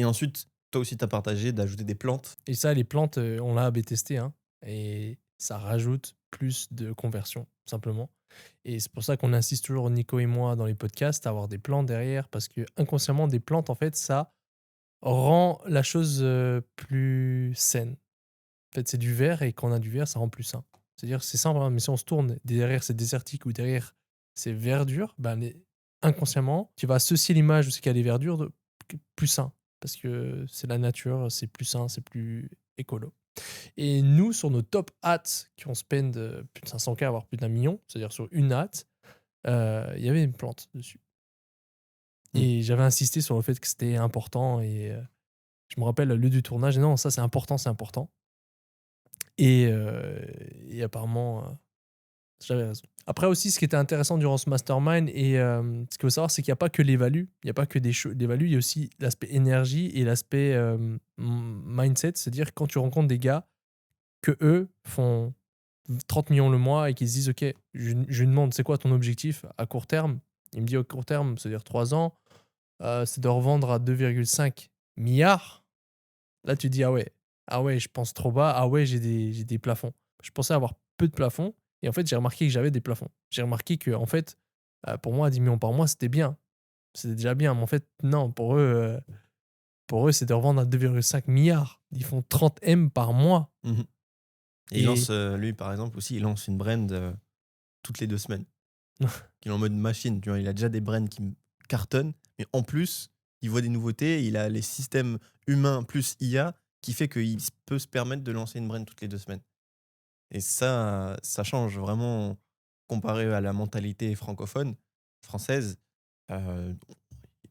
Et ensuite, toi aussi, tu as partagé d'ajouter des plantes. Et ça, les plantes, on l'a A/B testé, hein, et ça rajoute plus de conversion, simplement. Et c'est pour ça qu'on insiste toujours, Nico et moi, dans les podcasts, à avoir des plantes derrière, parce que inconsciemment, des plantes, en fait, ça rend la chose, plus saine. En fait, c'est du vert et quand on a du vert, ça rend plus sain. C'est-à-dire, c'est simple, hein, mais si on se tourne, derrière c'est désertique ou derrière c'est verdure, ben, inconsciemment, tu vas associer l'image de ce qu'il y a des verdures plus sain. Parce que c'est la nature, c'est plus sain, c'est plus écolo. Et nous, sur nos top hats qui ont spend plus de 500K, voire plus d'1 million, c'est-à-dire sur une hat, il y avait une plante dessus. Mmh. Et j'avais insisté sur le fait que c'était important et je me rappelle le lieu du tournage, non, ça c'est important, c'est important. Et, et apparemment, j'avais raison. Après aussi, ce qui était intéressant durant ce mastermind et ce qu'il faut savoir, c'est qu'il y a pas que les values, il y a pas que des values, il y a aussi l'aspect énergie et l'aspect, mindset. C'est-à-dire quand tu rencontres des gars que eux font 30 millions le mois et qui se disent: «OK», je lui demande: «C'est quoi ton objectif à court terme?» Il me dit: «Au court terme, c'est-à-dire 3 ans, c'est de revendre à 2,5 milliards». Là, tu dis: ah ouais, je pense trop bas. Ah ouais, j'ai des plafonds». Je pensais avoir peu de plafonds et en fait, j'ai remarqué que j'avais des plafonds. J'ai remarqué que en fait, pour moi 10 millions par mois, c'était bien. C'était déjà bien, mais en fait, non, pour eux, c'est de revendre à 2,5 milliards. Ils font 30 M par mois Mmh. Et il et lance, lui, par exemple, aussi, il lance une brand, toutes les 2 semaines. Il est en mode machine, tu vois? Il a déjà des brands qui cartonnent, mais en plus, il voit des nouveautés, il a les systèmes humains plus IA qui fait qu'il peut se permettre de lancer une brand toutes les 2 semaines. Et ça change vraiment comparé à la mentalité francophone, française, heu,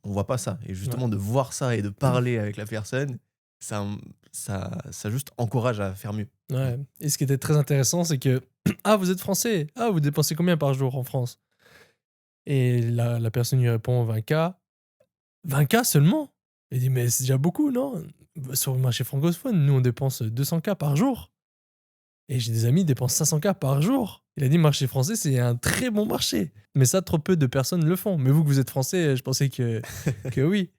on voit pas ça. Et ouais. justement de voir ça et de parler avec la personne, ça, ça juste encourage à faire mieux. Ouais et ce qui était très intéressant, c'est que: «Ah, vous êtes français? Ah, vous dépensez combien par jour en France?» Et la personne lui répond: 20K. 20K seulement? Il dit: «Mais c'est déjà beaucoup, non?» «Bah, sur le marché francophone, nous, on dépense 200K par jour et j'ai des amis qui dépensent 500K par jour». Il a dit: «Marché français, c'est un très bon marché, mais ça, trop peu de personnes le font. Mais vous que vous êtes français, je pensais que oui».